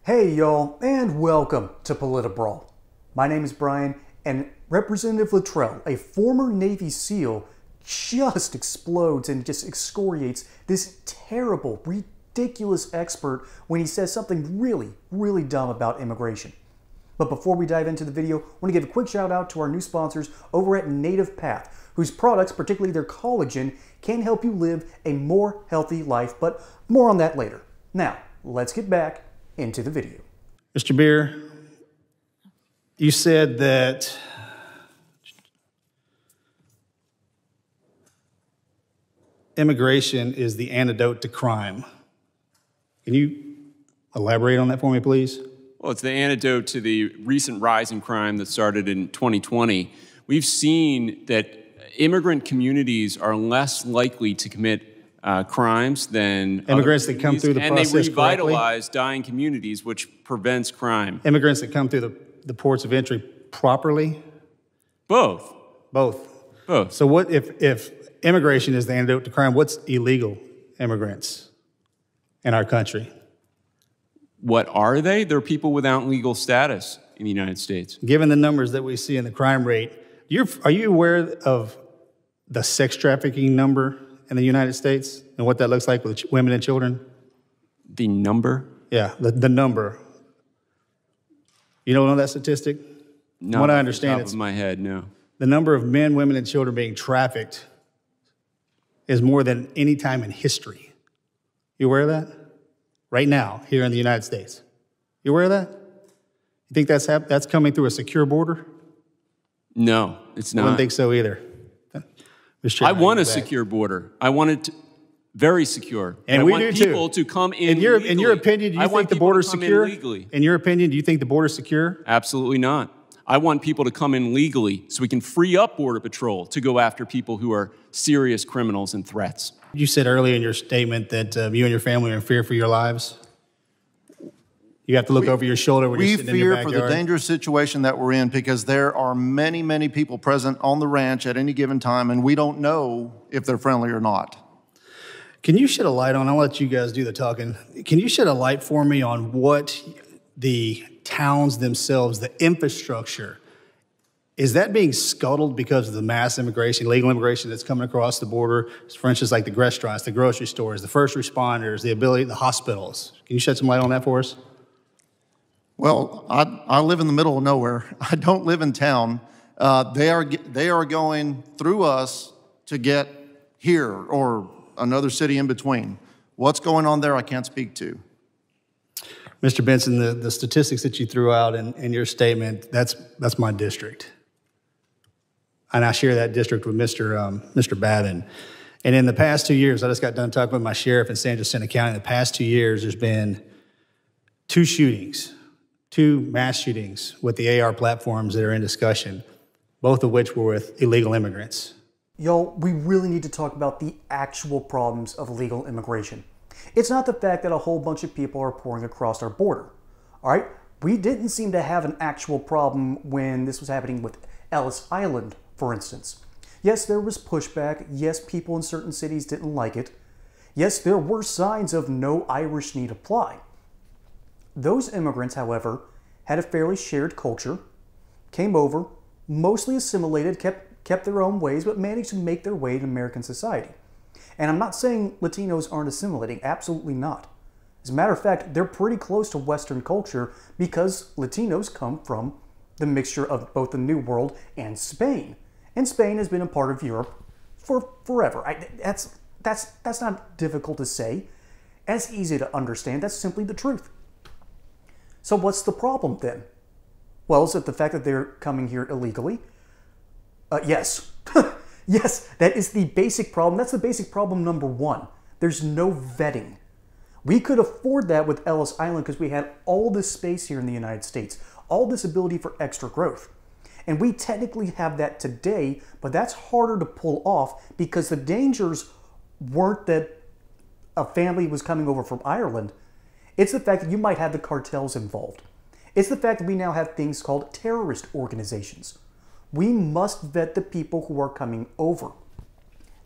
Hey y'all, and welcome to PolitiBrawl. My name is Brian, and Representative Luttrell, a former Navy SEAL, just explodes and just excoriates this terrible, ridiculous expert when he says something really dumb about immigration. But before we dive into the video, I want to give a quick shout out to our new sponsors over at Native Path, whose products, particularly their collagen, can help you live a more healthy life, but more on that later. Now, let's get back into the video. Mr. Beer, you said that immigration is the antidote to crime. Can you elaborate on that for me, please? Well, it's the antidote to the recent rise in crime that started in 2020. We've seen that immigrant communities are less likely to commit crimes than immigrants that come through the process and they revitalize dying communities, which prevents crime. Immigrants that come through the ports of entry properly? Both. Both. Both. So what if immigration is the antidote to crime, what's illegal immigrants in our country? What are they? They're people without legal status in the United States. Given the numbers that we see in the crime rate, are you aware of the sex trafficking number in the United States and what that looks like with women and children? The number? Yeah, the number. You don't know that statistic? No, what I understand, off the top of my head, no. The number of men, women, and children being trafficked is more than any time in history. You aware of that? Right now, here in the United States. You aware of that? You think that's coming through a secure border? No, it's not. I don't think so either. I want a secure border. I want it very secure. And we do too. I want people to come in legally. In your opinion, do you think the border's secure? In your opinion, do you think the border's secure? Absolutely not. I want people to come in legally so we can free up Border Patrol to go after people who are serious criminals and threats. You said earlier in your statement that you and your family are in fear for your lives. You have to look over your shoulder when you're sitting in your backyard. We fear for the dangerous situation that we're in because there are many people present on the ranch at any given time, and we don't know if they're friendly or not. Can you shed a light on, I'll let you guys do the talking, can you shed a light for me on what the towns themselves, the infrastructure, is that being scuttled because of the mass immigration, legal immigration that's coming across the border? For instance, like the restaurants, the grocery stores, the first responders, the hospitals. Can you shed some light on that for us? Well, I live in the middle of nowhere. I don't live in town. They are going through us to get here or another city in between. What's going on there, I can't speak to. Mr. Benson, the statistics that you threw out in your statement, that's my district. And I share that district with Mr. Babin. And in the past 2 years, I just got done talking with my sheriff in San Jacinto County. In the past 2 years, there's been two mass shootings with the AR platforms that are in discussion, both of which were with illegal immigrants. Y'all, we really need to talk about the actual problems of illegal immigration. It's not the fact that a whole bunch of people are pouring across our border. All right? We didn't seem to have an actual problem when this was happening with Ellis Island, for instance. Yes, there was pushback. Yes, people in certain cities didn't like it. Yes, there were signs of no Irish need apply. Those immigrants, however, had a fairly shared culture, came over, mostly assimilated, kept their own ways, but managed to make their way to American society. And I'm not saying Latinos aren't assimilating, absolutely not. As a matter of fact, they're pretty close to Western culture because Latinos come from the mixture of both the New World and Spain. And Spain has been a part of Europe for forever. That's not difficult to say. That's easy to understand. That's simply the truth. So what's the problem then? Well, is it the fact that they're coming here illegally? Yes. Yes, that is the basic problem. That's the basic problem number one. There's no vetting. We could afford that with Ellis Island because we had all this space here in the United States, all this ability for extra growth. And we technically have that today, but that's harder to pull off because the dangers weren't that a family was coming over from Ireland. It's the fact that you might have the cartels involved. It's the fact that we now have things called terrorist organizations. We must vet the people who are coming over.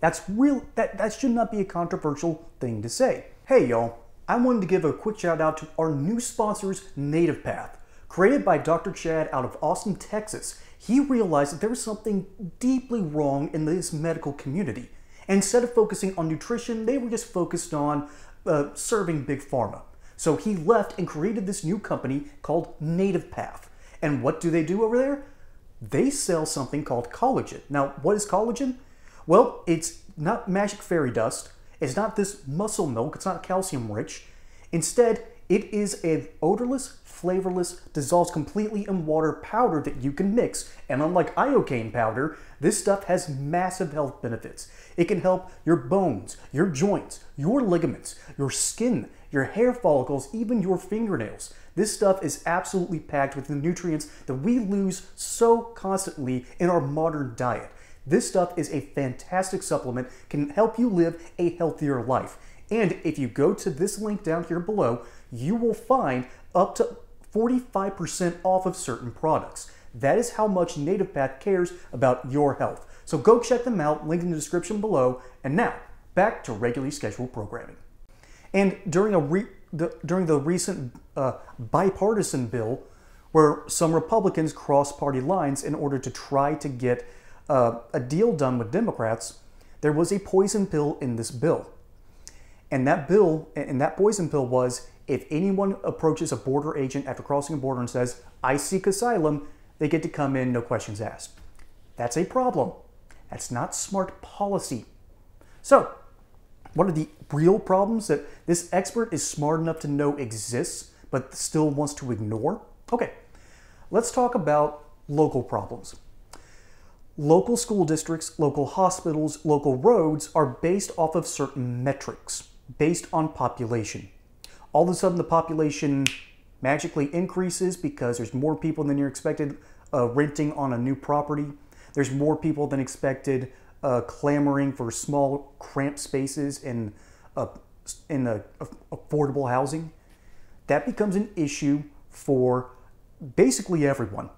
That should not be a controversial thing to say. Hey y'all, I wanted to give a quick shout out to our new sponsors, Native Path. Created by Dr. Chad out of Austin, Texas, he realized that there was something deeply wrong in this medical community. And instead of focusing on nutrition, they were just focused on serving Big Pharma. So he left and created this new company called Native Path. And what do they do over there? They sell something called collagen. Now, what is collagen? Well, it's not magic fairy dust. It's not this muscle milk. It's not calcium rich. Instead, it is a odorless, flavorless, dissolves completely in water powder that you can mix. And unlike iocane powder, this stuff has massive health benefits. It can help your bones, your joints, your ligaments, your skin, your hair follicles, even your fingernails. This stuff is absolutely packed with the nutrients that we lose so constantly in our modern diet. This stuff is a fantastic supplement, can help you live a healthier life. And if you go to this link down here below, you will find up to 45% off of certain products. That is how much Native Path cares about your health. So go check them out, link in the description below. And now, back to regularly scheduled programming. And during the recent bipartisan bill, where some Republicans crossed party lines in order to try to get a deal done with Democrats, there was a poison pill in this bill. And that poison pill was, if anyone approaches a border agent after crossing a border and says, "I seek asylum," they get to come in, no questions asked. That's a problem. That's not smart policy. So, what are the real problems that this expert is smart enough to know exists, but still wants to ignore? Okay, let's talk about local problems. Local school districts, local hospitals, local roads are based off of certain metrics, based on population. All of a sudden the population magically increases because there's more people than you're expected renting on a new property. There's more people than expected clamoring for small, cramped spaces in affordable housing. That becomes an issue for basically everyone.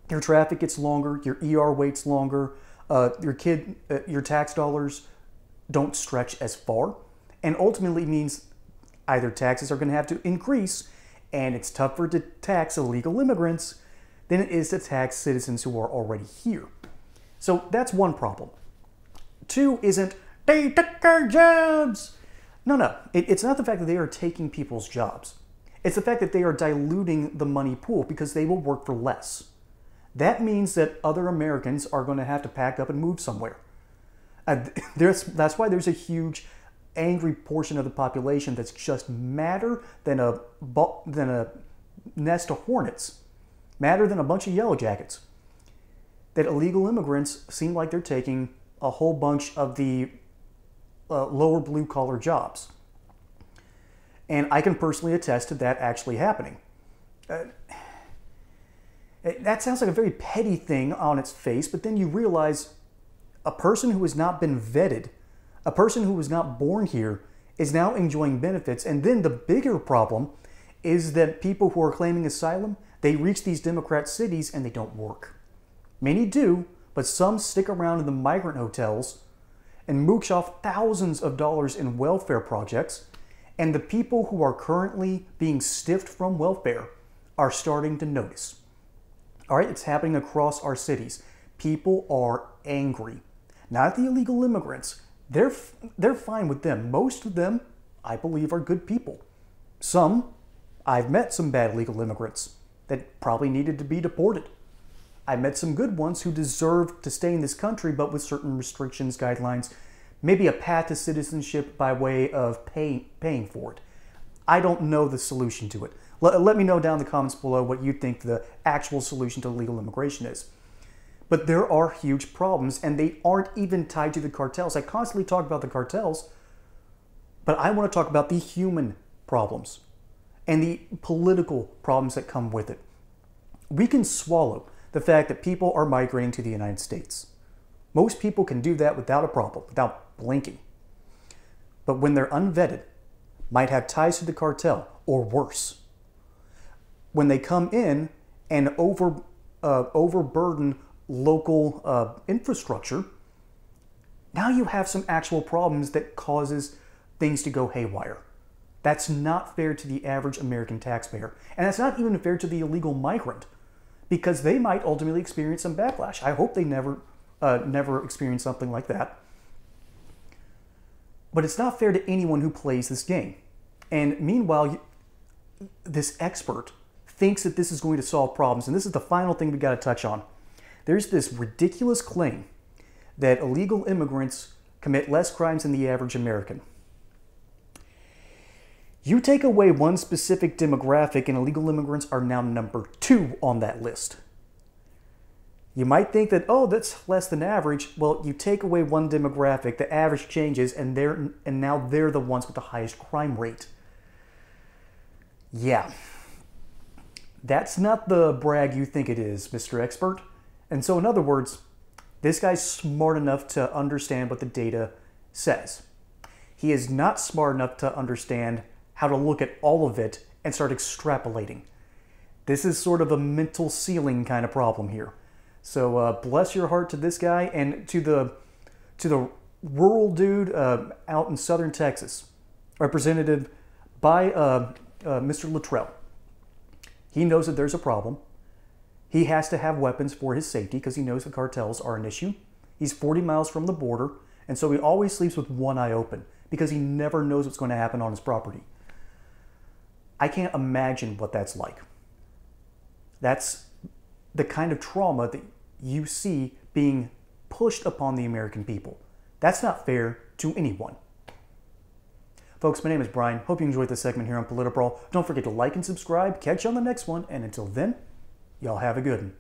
Your traffic gets longer, your ER waits longer, your tax dollars don't stretch as far, and ultimately means either taxes are going to have to increase, and it's tougher to tax illegal immigrants than it is to tax citizens who are already here. So that's one problem. Two isn't, they took our jobs. No. It's not the fact that they are taking people's jobs. It's the fact that they are diluting the money pool because they will work for less. That means that other Americans are going to have to pack up and move somewhere. That's why there's a huge angry portion of the population that's just madder than a nest of hornets, madder than a bunch of yellow jackets. That illegal immigrants seem like they're taking a whole bunch of the lower blue-collar jobs. And I can personally attest to that actually happening. That sounds like a very petty thing on its face, but then you realize a person who has not been vetted, a person who was not born here, is now enjoying benefits. And then the bigger problem is that people who are claiming asylum, they reach these Democrat cities and they don't work. Many do, but some stick around in the migrant hotels and mooch off thousands of dollars in welfare projects. And the people who are currently being stiffed from welfare are starting to notice. All right, it's happening across our cities. People are angry. Not at the illegal immigrants. They're fine with them. Most of them, I believe, are good people. I've met some bad illegal immigrants that probably needed to be deported. I met some good ones who deserve to stay in this country, but with certain restrictions, guidelines, maybe a path to citizenship by way of paying for it. I don't know the solution to it. Let me know down in the comments below what you think the actual solution to legal immigration is. But there are huge problems, and they aren't even tied to the cartels. I constantly talk about the cartels, but I want to talk about the human problems and the political problems that come with it. We can swallow the fact that people are migrating to the United States. Most people can do that without a problem, without blinking. But when they're unvetted, might have ties to the cartel, or worse, when they come in and overburden local infrastructure, now you have some actual problems that causes things to go haywire. That's not fair to the average American taxpayer. And that's not even fair to the illegal migrant, because they might ultimately experience some backlash. I hope they never experience something like that. But it's not fair to anyone who plays this game. And meanwhile, this expert thinks that this is going to solve problems. And this is the final thing we got to touch on. There's this ridiculous claim that illegal immigrants commit less crimes than the average American. You take away one specific demographic and illegal immigrants are now number 2 on that list. You might think that, oh, that's less than average. Well, you take away one demographic, the average changes, and now they're the ones with the highest crime rate. Yeah. That's not the brag you think it is, Mr. Expert. And so in other words, this guy's smart enough to understand what the data says. He is not smart enough to understand how to look at all of it and start extrapolating. This is sort of a mental ceiling kind of problem here. So bless your heart to this guy, and to the rural dude out in southern Texas, represented by Mr. Luttrell. He knows that there's a problem. He has to have weapons for his safety because he knows the cartels are an issue. He's 40 miles from the border, and so he always sleeps with one eye open because he never knows what's going to happen on his property. I can't imagine what that's like. That's the kind of trauma that you see being pushed upon the American people. That's not fair to anyone. Folks, my name is Brian. Hope you enjoyed this segment here on PolitiBrawl. Don't forget to like and subscribe. Catch you on the next one. And until then, y'all have a good one.